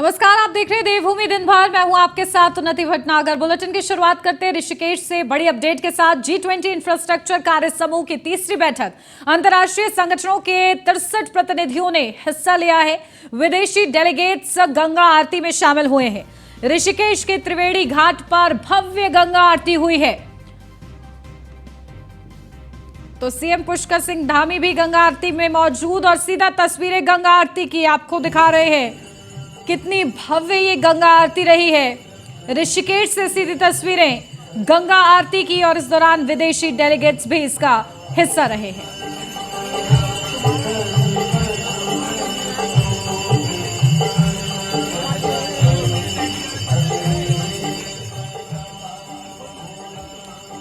नमस्कार, आप देख रहे हैं देवभूमि दिन भर। मैं हूं आपके साथ उन्नति भटनागर। बुलेटिन की शुरुआत करते हैं ऋषिकेश से बड़ी अपडेट के साथ। G20 इंफ्रास्ट्रक्चर कार्य समूह की तीसरी बैठक, अंतर्राष्ट्रीय संगठनों के 63 प्रतिनिधियों ने हिस्सा लिया है। विदेशी डेलीगेट्स गंगा आरती में शामिल हुए हैं। ऋषिकेश के त्रिवेणी घाट पर भव्य गंगा आरती हुई है। तो सीएम पुष्कर सिंह धामी भी गंगा आरती में मौजूद और सीधा तस्वीरें गंगा आरती की आपको दिखा रहे हैं। कितनी भव्य ये गंगा आरती रही है। ऋषिकेश से सीधी तस्वीरें गंगा आरती की और इस दौरान विदेशी डेलीगेट्स भी इसका हिस्सा रहे हैं।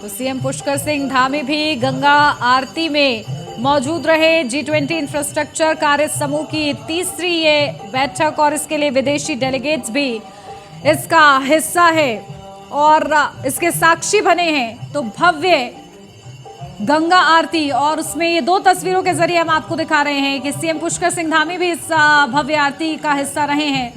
तो सीएम पुष्कर सिंह धामी भी गंगा आरती में मौजूद रहे। G20 इंफ्रास्ट्रक्चर कार्य समूह की तीसरी ये बैठक और इसके लिए विदेशी डेलीगेट्स भी इसका हिस्सा है और इसके साक्षी बने हैं। तो भव्य गंगा आरती और उसमें ये दो तस्वीरों के जरिए हम आपको दिखा रहे हैं कि सीएम पुष्कर सिंह धामी भी इस भव्य आरती का हिस्सा रहे हैं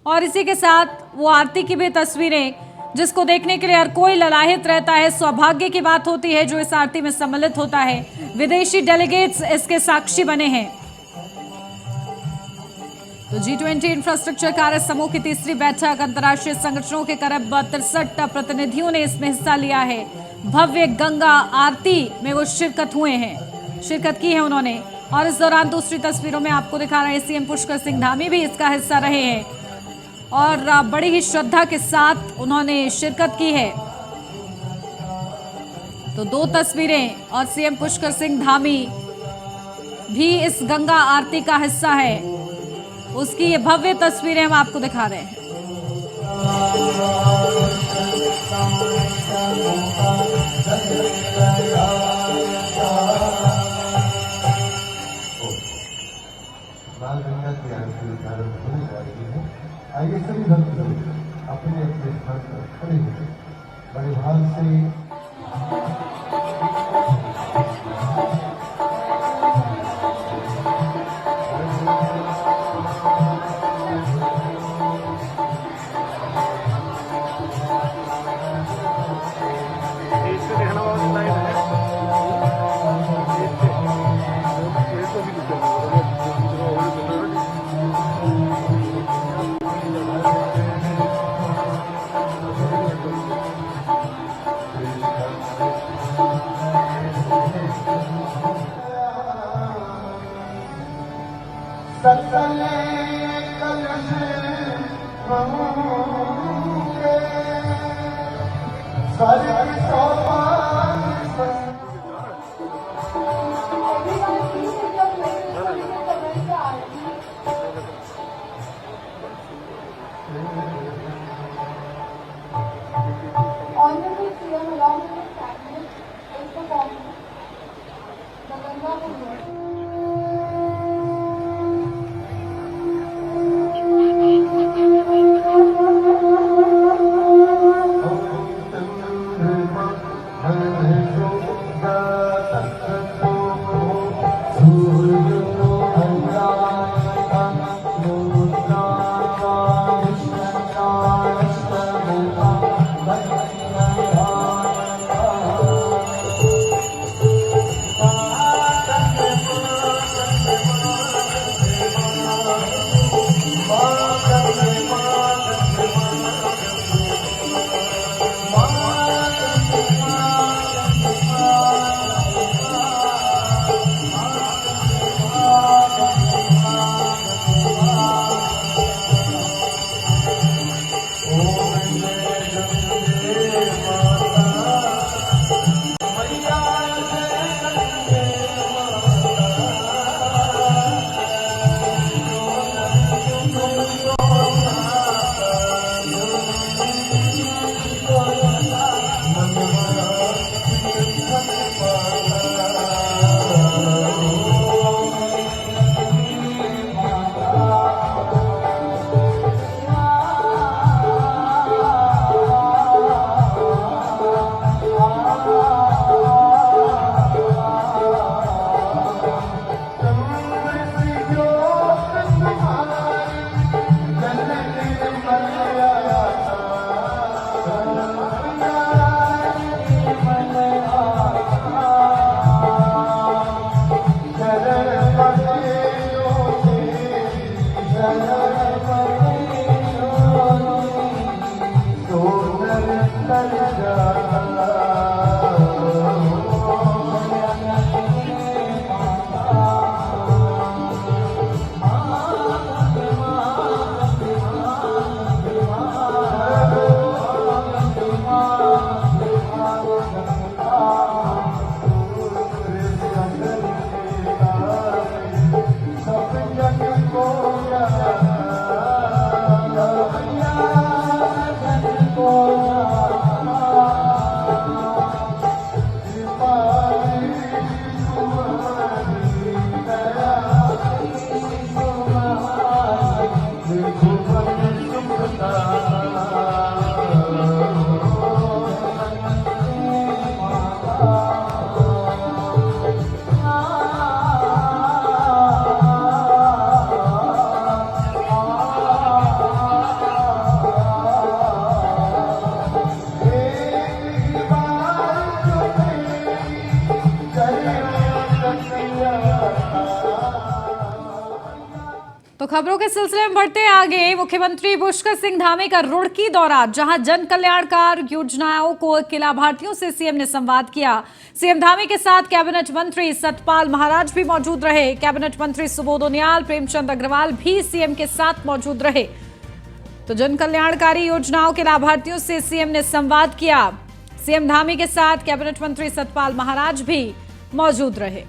और इसी के साथ वो आरती की भी तस्वीरें जिसको देखने के लिए हर कोई ललाहित रहता है। सौभाग्य की बात होती है जो इस आरती में सम्मिलित होता है। विदेशी डेलीगेट्स इसके साक्षी बने हैं। तो G20 इंफ्रास्ट्रक्चर कार्य समूह की तीसरी बैठक, अंतर्राष्ट्रीय संगठनों के करीब 63 प्रतिनिधियों ने इसमें हिस्सा लिया है। भव्य गंगा आरती में वो शिरकत की है उन्होंने और इस दौरान दूसरी तस्वीरों में आपको दिखा रहे हैं सीएम पुष्कर सिंह धामी भी इसका हिस्सा रहे हैं और बड़ी ही श्रद्धा के साथ उन्होंने शिरकत की है। तो दो तस्वीरें और सीएम पुष्कर सिंह धामी भी इस गंगा आरती का हिस्सा है। उसकी ये भव्य तस्वीरें हम आपको दिखा रहे हैं। आइए सभी भक्त लोग अपने अपने स्थान पर खड़े होकर बड़े भाव से तो खबरों के सिलसिले में बढ़ते आगे, मुख्यमंत्री पुष्कर सिंह धामी का रुड़की दौरा, जहां जन कल्याणकार योजनाओं के लाभार्थियों से सीएम ने संवाद किया। सीएम धामी के साथ कैबिनेट मंत्री सतपाल महाराज भी मौजूद रहे। कैबिनेट मंत्री सुबोध उनियाल, प्रेमचंद अग्रवाल भी सीएम के साथ मौजूद रहे। तो जन कल्याणकारी योजनाओं के लाभार्थियों से सीएम ने संवाद किया। सीएम धामी के साथ कैबिनेट मंत्री सतपाल महाराज भी मौजूद रहे।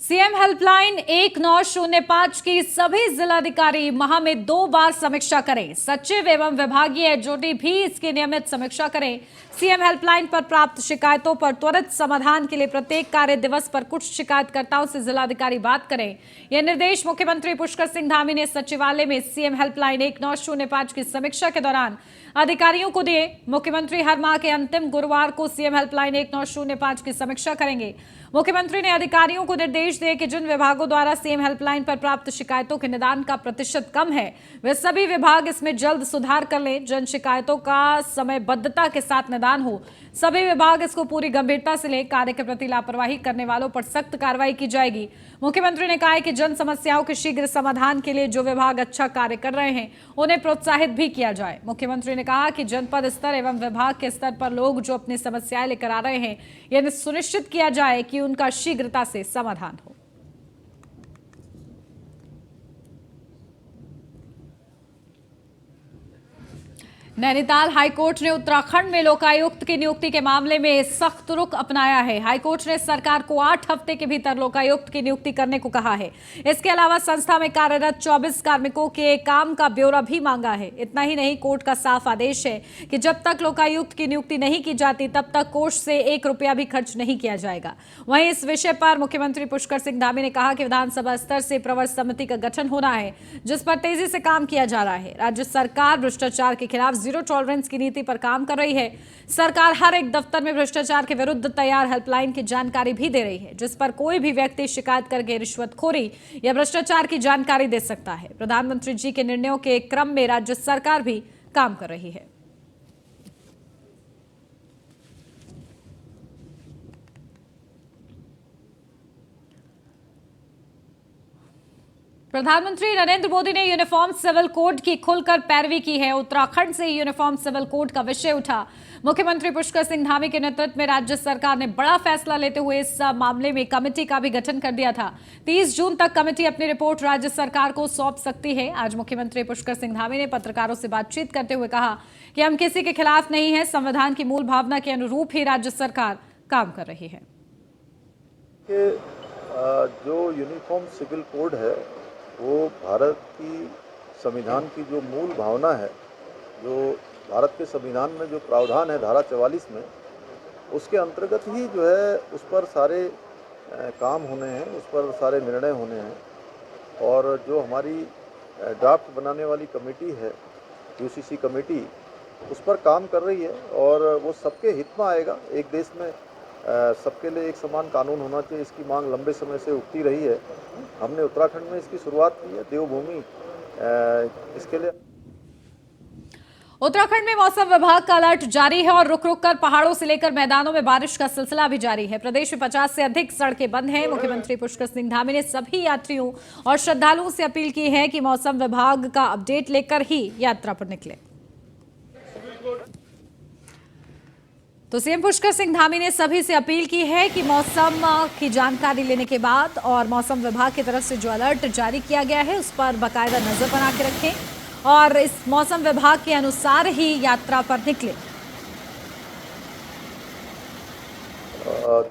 सीएम हेल्पलाइन 1905 की सभी जिलाधिकारी माह में 2 बार समीक्षा करें। सचिव एवं विभागीय एचओडी भी इसकी नियमित समीक्षा करें। सीएम हेल्पलाइन पर प्राप्त शिकायतों पर त्वरित समाधान के लिए प्रत्येक कार्य दिवस पर कुछ शिकायतकर्ताओं से जिलाधिकारी बात करें। यह निर्देश मुख्यमंत्री पुष्कर सिंह धामी ने सचिवालय में सीएम हेल्पलाइन 1905 की समीक्षा के दौरान अधिकारियों को दिए। मुख्यमंत्री हर माह के अंतिम गुरुवार को सीएम हेल्पलाइन 1905 की समीक्षा करेंगे। मुख्यमंत्री ने अधिकारियों को निर्देश दिए कि जिन विभागों द्वारा सीएम हेल्पलाइन पर प्राप्त शिकायतों के निदान का प्रतिशत कम है, वे सभी विभाग इसमें जल्द सुधार कर लें। जन शिकायतों का समयबद्धता के साथ निदान हो, सभी विभाग इसको पूरी गंभीरता से लें। कार्य के प्रति लापरवाही करने वालों पर सख्त कार्रवाई की जाएगी। मुख्यमंत्री ने कहा है कि जन समस्याओं के शीघ्र समाधान के लिए जो विभाग अच्छा कार्य कर रहे हैं, उन्हें प्रोत्साहित भी किया जाए। मुख्यमंत्री ने कहा कि जनपद स्तर एवं विभाग के स्तर पर लोग जो अपनी समस्याएं लेकर आ रहे हैं, यह सुनिश्चित किया जाए कि उनका शीघ्रता से समाधान हो। नैनीताल हाईकोर्ट ने उत्तराखंड में लोकायुक्त की नियुक्ति के मामले में सख्त रुख अपनाया है। हाईकोर्ट ने सरकार को 8 हफ्ते के भीतर लोकायुक्त की नियुक्ति करने को कहा है। इसके अलावा संस्था में कार्यरत 24 कार्मिकों के काम का ब्यौरा भी मांगा है। इतना ही नहीं, कोर्ट का साफ आदेश है कि जब तक लोकायुक्त की नियुक्ति नहीं की जाती, तब तक कोष से 1 रुपया भी खर्च नहीं किया जाएगा। वहीं इस विषय पर मुख्यमंत्री पुष्कर सिंह धामी ने कहा कि विधानसभा स्तर से प्रवर समिति का गठन होना है, जिस पर तेजी से काम किया जा रहा है। राज्य सरकार भ्रष्टाचार के खिलाफ जीरो टॉलरेंस की नीति पर काम कर रही है। सरकार हर एक दफ्तर में भ्रष्टाचार के विरुद्ध तैयार हेल्पलाइन की जानकारी भी दे रही है, जिस पर कोई भी व्यक्ति शिकायत करके रिश्वतखोरी या भ्रष्टाचार की जानकारी दे सकता है। प्रधानमंत्री जी के निर्णयों के क्रम में राज्य सरकार भी काम कर रही है। प्रधानमंत्री नरेंद्र मोदी ने यूनिफॉर्म सिविल कोड की खुलकर पैरवी की है। उत्तराखंड से यूनिफॉर्म सिविल कोड का विषय उठा। मुख्यमंत्री पुष्कर सिंह धामी के नेतृत्व में राज्य सरकार ने बड़ा फैसला लेते हुए इस मामले में कमेटी का भी गठन कर दिया था। 30 जून तक कमेटी अपनी रिपोर्ट राज्य सरकार को सौंप सकती है। आज मुख्यमंत्री पुष्कर सिंह धामी ने पत्रकारों से बातचीत करते हुए कहा कि हम किसी के खिलाफ नहीं है, संविधान की मूल भावना के अनुरूप ही राज्य सरकार काम कर रही है। जो यूनिफॉर्म सिविल कोड है वो भारत की संविधान की जो मूल भावना है, जो भारत के संविधान में जो प्रावधान है धारा 44 में, उसके अंतर्गत ही जो है उस पर सारे काम होने हैं, उस पर सारे निर्णय होने हैं। और जो हमारी ड्राफ्ट बनाने वाली कमेटी है, यूसीसी कमेटी, उस पर काम कर रही है और वो सबके हित में आएगा। एक देश में सबके लिए एक समान कानून होना चाहिए, इसकी मांग लंबे समय से उठती रही है। हमने उत्तराखंड में इसकी शुरुआत की है, देवभूमि इसके लिए। उत्तराखंड में मौसम विभाग का अलर्ट जारी है और रुक रुक कर पहाड़ों से लेकर मैदानों में बारिश का सिलसिला भी जारी है। प्रदेश में 50 से अधिक सड़कें बंद हैं। मुख्यमंत्री पुष्कर सिंह धामी ने सभी यात्रियों और श्रद्धालुओं से अपील की है कि मौसम विभाग का अपडेट लेकर ही यात्रा पर निकले। तो सीएम पुष्कर सिंह धामी ने सभी से अपील की है कि मौसम की जानकारी लेने के बाद और मौसम विभाग की तरफ से जो अलर्ट जारी किया गया है उस पर बाकायदा नजर बना के रखें और इस मौसम विभाग के अनुसार ही यात्रा पर निकले।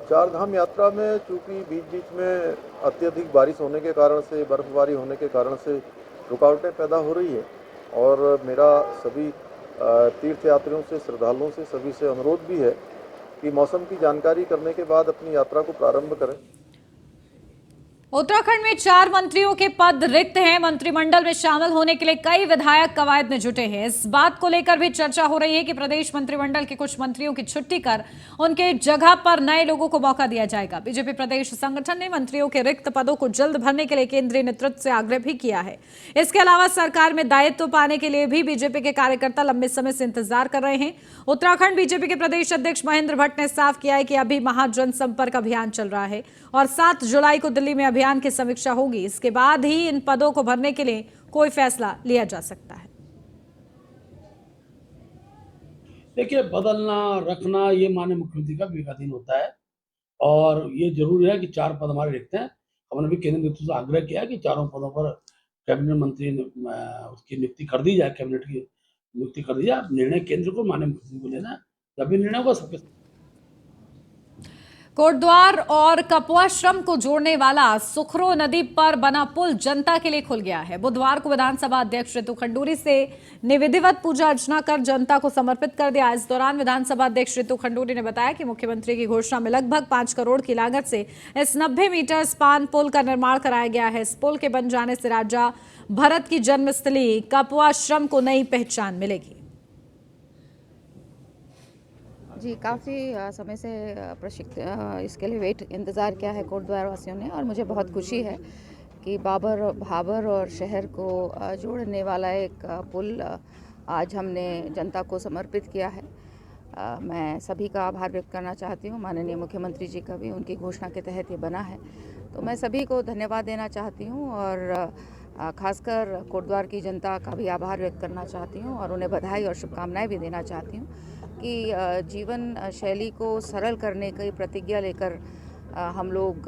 चार धाम यात्रा में चूंकि बीच बीच में अत्यधिक बारिश होने के कारण से, बर्फबारी होने के कारण से रुकावटें पैदा हो रही है और मेरा सभी तीर्थ यात्रियों से, श्रद्धालुओं से, सभी से अनुरोध भी है कि मौसम की जानकारी करने के बाद अपनी यात्रा को प्रारंभ करें। उत्तराखंड में 4 मंत्रियों के पद रिक्त हैं। मंत्रिमंडल में शामिल होने के लिए कई विधायक कवायद में जुटे हैं। इस बात को लेकर भी चर्चा हो रही है कि प्रदेश मंत्रिमंडल के कुछ मंत्रियों की छुट्टी कर उनके जगह पर नए लोगों को मौका दिया जाएगा। बीजेपी प्रदेश संगठन ने मंत्रियों के रिक्त पदों को जल्द भरने के लिए केंद्रीय नेतृत्व से आग्रह भी किया है। इसके अलावा सरकार में दायित्व पाने के लिए भी बीजेपी के कार्यकर्ता लंबे समय से इंतजार कर रहे हैं। उत्तराखंड बीजेपी के प्रदेश अध्यक्ष महेंद्र भट्ट ने साफ किया है कि अभी महाजनसंपर्क अभियान चल रहा है और 7 जुलाई को दिल्ली में अभियान की समीक्षा होगी। इसके बाद ही इन पदों को भरने के लिए कोई फैसला लिया जा सकता है। देखिए, बदलना रखना ये माननीय मुख्यमंत्री का विवेकाधीन होता है और ये जरूरी है कि 4 पद हमारे रिक्त हैं। हमने भी केंद्र नेतृत्व से आग्रह किया है कि 4 पदों पर कैबिनेट मंत्री उसकी नियुक्ति कर दी जाए, कैबिनेट की नियुक्ति कर दी जाए। निर्णय केंद्र को माननीय मुख्यमंत्री को लेना है, जब भी निर्णय होगा सबके। कोटद्वार और कपुआश्रम को जोड़ने वाला सुखरो नदी पर बना पुल जनता के लिए खुल गया है। बुधवार को विधानसभा अध्यक्ष रितु खंडूरी से विधिवत पूजा अर्चना कर जनता को समर्पित कर दिया। इस दौरान विधानसभा अध्यक्ष रितु खंडूरी ने बताया कि मुख्यमंत्री की घोषणा में लगभग 5 करोड़ की लागत से इस 90 मीटर स्पान पुल का निर्माण कराया गया है। इस पुल के बन जाने से राजा भरत की जन्मस्थली कपुआश्रम को नई पहचान मिलेगी। जी, काफ़ी समय से इसके लिए इंतज़ार किया है कोटद्वार वासियों ने और मुझे बहुत खुशी है कि भाबर और शहर को जोड़ने वाला एक पुल आज हमने जनता को समर्पित किया है। मैं सभी का आभार व्यक्त करना चाहती हूँ, माननीय मुख्यमंत्री जी का भी, उनकी घोषणा के तहत ये बना है, तो मैं सभी को धन्यवाद देना चाहती हूँ और खासकर कोटद्वार की जनता का भी आभार व्यक्त करना चाहती हूँ और उन्हें बधाई और शुभकामनाएं भी देना चाहती हूँ कि जीवन शैली को सरल करने की प्रतिज्ञा लेकर हम लोग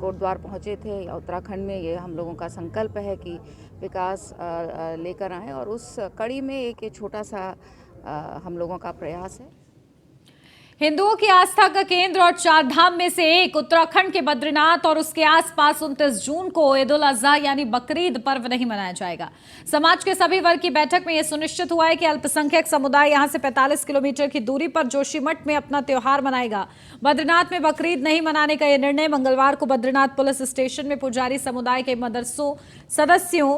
कोटद्वार पहुँचे थे। उत्तराखंड में ये हम लोगों का संकल्प है कि विकास लेकर आएँ और उस कड़ी में एक छोटा सा हम लोगों का प्रयास है। हिंदुओं की आस्था का केंद्र और 4 धाम में से एक उत्तराखंड के बद्रीनाथ और उसके आसपास 29 जून को ईद उल अजहा यानी बकरीद पर्व नहीं मनाया जाएगा। समाज के सभी वर्ग की बैठक में यह सुनिश्चित हुआ है कि अल्पसंख्यक समुदाय यहां से 45 किलोमीटर की दूरी पर जोशीमठ में अपना त्योहार मनाएगा। बद्रीनाथ में बकरीद नहीं मनाने का यह निर्णय मंगलवार को बद्रीनाथ पुलिस स्टेशन में पुजारी समुदाय के मदरसों सदस्यों,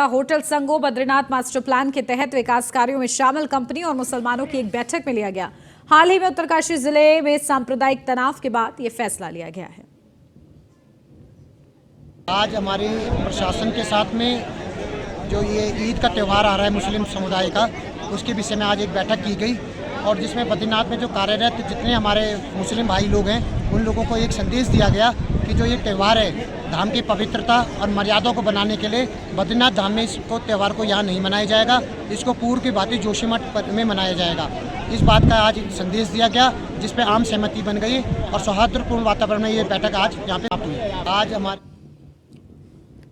होटल संघों, बद्रीनाथ मास्टर प्लान के तहत विकास कार्यों में शामिल कंपनी और मुसलमानों की एक बैठक में लिया गया। हाल ही में उत्तरकाशी जिले में सांप्रदायिक तनाव के बाद यह फैसला लिया गया है। आज हमारे प्रशासन के साथ में जो ये ईद का त्यौहार आ रहा है मुस्लिम समुदाय का, उसके विषय में आज एक बैठक की गई और जिसमें बद्रीनाथ में जो कार्यरत जितने हमारे मुस्लिम भाई लोग हैं उन लोगों को एक संदेश दिया गया कि जो ये त्यौहार है धाम की पवित्रता और मर्यादा को बनाने के लिए बद्रीनाथ धाम में इसको त्यौहार को यहाँ नहीं मनाया जाएगा, इसको पूर्व की भांति जोशीमठ में मनाया जाएगा। इस बात का आज संदेश दिया गया जिस पे आम सहमति बन गई और सौहार्दपूर्ण वातावरण में ये बैठक आज यहाँ पे हुई। आज हमारे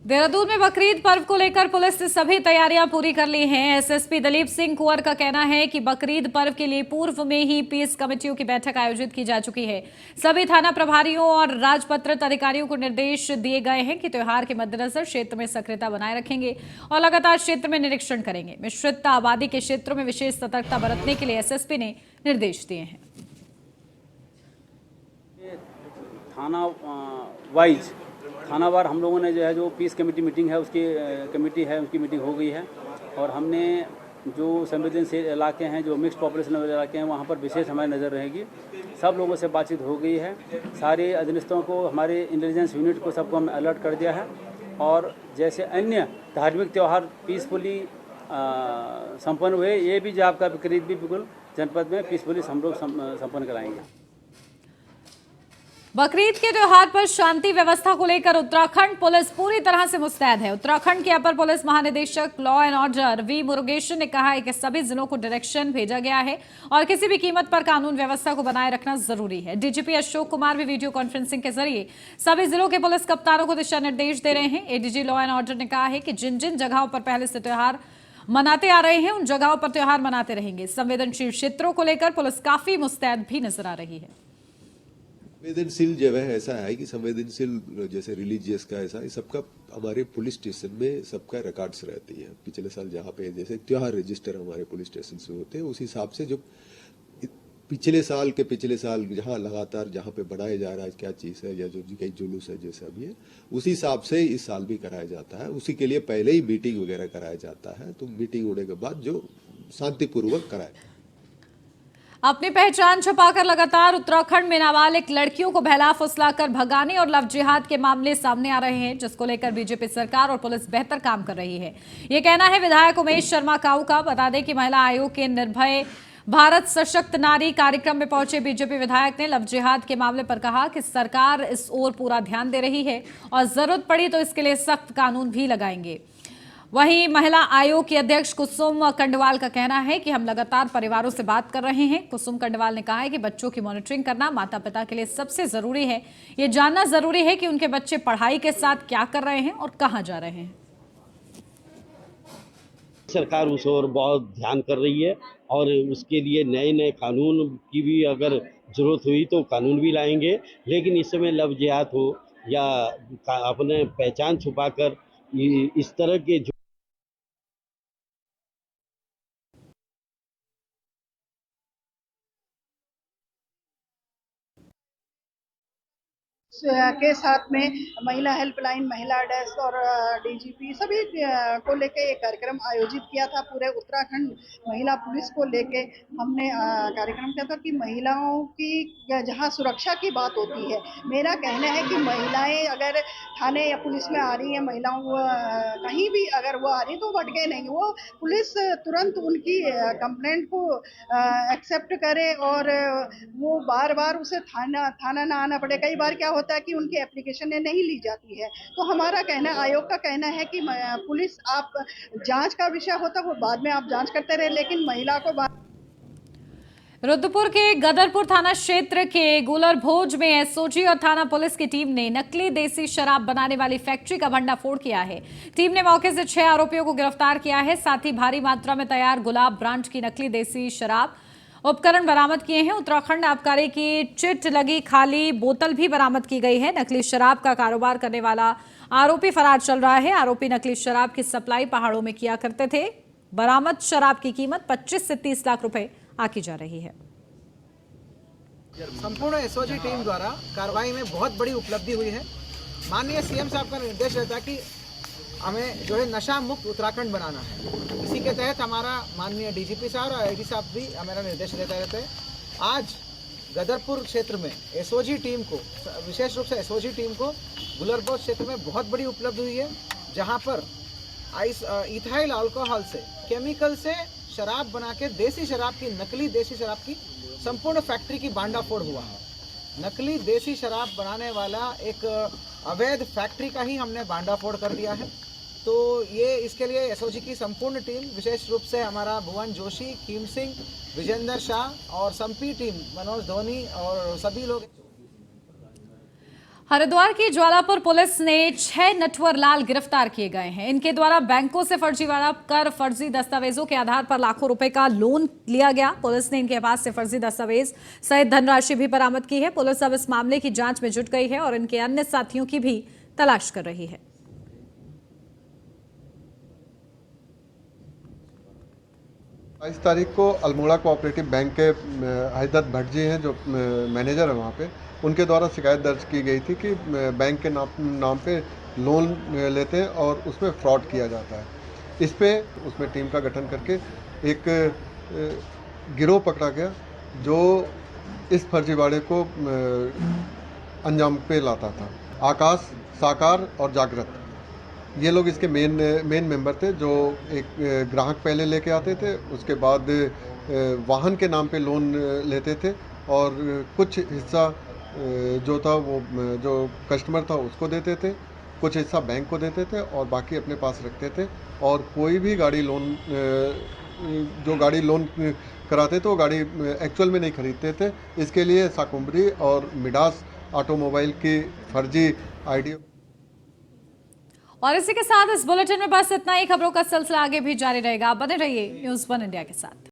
देहरादून में बकरीद पर्व को लेकर पुलिस ने सभी तैयारियां पूरी कर ली हैं। एसएसपी दलीप सिंह कुंवर का कहना है कि बकरीद पर्व के लिए पूर्व में ही पीस कमेटियों की बैठक आयोजित की जा चुकी है। सभी थाना प्रभारियों और राजपत्रित अधिकारियों को निर्देश दिए गए हैं कि त्योहार के मद्देनजर क्षेत्र में सक्रियता बनाए रखेंगे और लगातार क्षेत्र में निरीक्षण करेंगे। मिश्रित आबादी के क्षेत्रों में विशेष सतर्कता बरतने के लिए एसएसपी ने निर्देश दिए हैं। थानावार हम लोगों ने जो है जो पीस कमेटी मीटिंग है उसकी कमेटी है उसकी मीटिंग हो गई है और हमने जो संवेदनशील इलाके हैं जो मिक्स पॉपुलेशन वाले इलाके हैं वहाँ पर विशेष हमारी नज़र रहेगी। सब लोगों से बातचीत हो गई है, सारे अधीनस्थों को हमारे इंटेलिजेंस यूनिट को सबको हमने अलर्ट कर दिया है और जैसे अन्य धार्मिक त्यौहार पीसफुली संपन्न हुए ये भी जो आपका बकरीद भी बिल्कुल जनपद में पीसफुली हम लोग संपन्न कराएंगे। बकरीद के त्योहार पर शांति व्यवस्था को लेकर उत्तराखंड पुलिस पूरी तरह से मुस्तैद है। उत्तराखंड के अपर पुलिस महानिदेशक law and order V Murugesan ने कहा है कि सभी जिलों को डायरेक्शन भेजा गया है और किसी भी कीमत पर कानून व्यवस्था को बनाए रखना जरूरी है। डीजीपी अशोक कुमार भी वीडियो कॉन्फ्रेंसिंग के जरिए सभी जिलों के पुलिस कप्तानों को दिशा निर्देश दे रहे हैं। एडीजी लॉ एंड ऑर्डर ने कहा है कि जिन जिन जगहों पर पहले से त्योहार मनाते आ रहे हैं उन जगहों पर त्योहार मनाते रहेंगे। संवेदनशील क्षेत्रों को लेकर पुलिस काफी मुस्तैद भी नजर आ रही है। संवेदनशील जगह ऐसा है कि संवेदनशील जैसे रिलीजियस का ऐसा सबका हमारे पुलिस स्टेशन में सबका रिकॉर्ड्स रहती है। पिछले साल जहाँ पे जैसे त्योहार रजिस्टर हमारे पुलिस स्टेशन से होते हैं उस हिसाब से जो पिछले साल जहाँ लगातार जहाँ पे बनाया जा रहा है क्या चीज़ है या जो कई जुलूस है जैसा भी है, उसी हिसाब से इस साल भी कराया जाता है। उसी के लिए पहले ही मीटिंग वगैरह कराया जाता है, तो मीटिंग होने के बाद जो शांतिपूर्वक कराए। अपनी पहचान छुपाकर लगातार उत्तराखंड में नाबालिग लड़कियों को बहला फुसलाकर भगाने और लव जिहाद के मामले सामने आ रहे हैं, जिसको लेकर बीजेपी सरकार और पुलिस बेहतर काम कर रही है। ये कहना है विधायक उमेश शर्मा काऊ का। बता दें कि महिला आयोग के निर्भय भारत सशक्त नारी कार्यक्रम में पहुंचे बीजेपी विधायक ने लव जिहाद के मामले पर कहा कि सरकार इस ओर पूरा ध्यान दे रही है और जरूरत पड़ी तो इसके लिए सख्त कानून भी लगाएंगे। वहीं महिला आयोग की अध्यक्ष कुसुम कंडवाल का कहना है कि हम लगातार परिवारों से बात कर रहे हैं। कुसुम कंडवाल ने कहा है कि बच्चों की मॉनिटरिंग करना माता पिता के लिए सबसे जरूरी है। ये जानना जरूरी है कि उनके बच्चे पढ़ाई के साथ क्या कर रहे हैं और कहां जा रहे हैं। सरकार उस ओर बहुत ध्यान कर रही है और उसके लिए नए नए कानून की भी अगर जरूरत हुई तो कानून भी लाएंगे। लेकिन इस समय लव जिहाद हो या अपने पहचान छुपाकर इस तरह के के साथ में महिला हेल्पलाइन, महिला डेस्क और डीजीपी सभी को लेके एक कार्यक्रम आयोजित किया था। पूरे उत्तराखंड महिला पुलिस को लेके हमने कार्यक्रम किया था कि महिलाओं की जहां सुरक्षा की बात होती है, मेरा कहना है कि महिलाएं अगर थाने या पुलिस में आ रही हैं, महिलाओं कहीं भी अगर वो आ रही तो भटके नहीं, वो पुलिस तुरंत उनकी कंप्लेंट को एक्सेप्ट करे और वो बार बार उसे थाना ना आना पड़े। कई बार क्या होता है कि उनकी एप्लीकेशन नहीं ली जाती है। तो हमारा कहना, आयोग का कहना है कि पुलिस आप जांच का विषय होता वो बाद में आप जांच करते रहे, लेकिन महिला को रुद्रपुर के गदरपुर थाना क्षेत्र के गुलर भोज में एसओजी और थाना पुलिस की टीम ने नकली देसी शराब बनाने वाली फैक्ट्री का भंडाफोड़ किया है। टीम ने मौके से 6 आरोपियों को गिरफ्तार किया है। साथ ही भारी मात्रा में तैयार गुलाब ब्रांड की नकली देसी शराब उपकरण बरामद किए हैं। उत्तराखंड आबकारी की चिट लगी खाली बोतल भी बरामद की गई है। नकली शराब का कारोबार करने वाला आरोपी फरार चल रहा है। आरोपी नकली शराब की सप्लाई पहाड़ों में किया करते थे। बरामद शराब की कीमत 25 से 30 लाख रुपए आकी जा रही है। संपूर्ण एसओजी टीम द्वारा कार्रवाई में बहुत बड़ी उपलब्धि हुई है। माननीय सीएम साहब का निर्देश रहता है कि हमें जो है नशा मुक्त उत्तराखंड बनाना है। इसी के तहत हमारा माननीय डीजीपी साहब और आईजी साहब भी हमारा निर्देश देते रहते हैं। आज गदरपुर क्षेत्र में एसओजी टीम को, विशेष रूप से एसओजी टीम को गुलरबोज क्षेत्र में बहुत बड़ी उपलब्धि हुई है, जहां पर इथाइल अल्कोहल से, केमिकल से शराब बना के देसी शराब की, नकली देसी शराब की संपूर्ण फैक्ट्री की भांडाफोड़ हुआ है। नकली देसी शराब बनाने वाला एक अवैध फैक्ट्री का ही हमने भांडाफोड़ कर दिया है। तो ये इसके लिए एसओजी की संपूर्ण टीम, विशेष रूप से हमारा भुवन जोशी, कीम सिंह, विजेंद्र शाह और संपी टीम, मनोज धोनी और सभी लोग। हरिद्वार की ज्वालापुर पुलिस ने 6 नटवर लाल गिरफ्तार किए गए हैं। इनके द्वारा बैंकों से फर्जीवाड़ा कर फर्जी दस्तावेजों के आधार पर लाखों रुपए का लोन लिया गया। पुलिस ने इनके पास से फर्जी दस्तावेज सहित धनराशि भी बरामद की है। पुलिस अब इस मामले की जांच में जुट गई है और इनके अन्य साथियों की भी तलाश कर रही है। 22 तारीख को अल्मोड़ा कोऑपरेटिव बैंक के हजरत भट्ट जी हैं जो मैनेजर है वहाँ पे, उनके द्वारा शिकायत दर्ज की गई थी कि बैंक के नाम पे लोन लेते हैं और उसमें फ्रॉड किया जाता है। इस पे उसमें टीम का गठन करके एक गिरोह पकड़ा गया जो इस फर्जीवाड़े को अंजाम पे लाता था। आकाश, साकार और जागृत, ये लोग इसके मेन मेंबर थे जो एक ग्राहक पहले लेके आते थे, उसके बाद वाहन के नाम पे लोन लेते थे और कुछ हिस्सा जो था वो जो कस्टमर था उसको देते थे, कुछ हिस्सा बैंक को देते थे और बाकी अपने पास रखते थे। और कोई भी गाड़ी लोन जो गाड़ी लोन कराते थे वो गाड़ी एक्चुअल में नहीं खरीदते थे। इसके लिए साकुम्बरी और मिडास ऑटोमोबाइल की फर्जी आईडी। और इसी के साथ इस बुलेटिन में बस इतना ही। खबरों का सिलसिला आगे भी जारी रहेगा। बने रहिए न्यूज़ 1 इंडिया के साथ।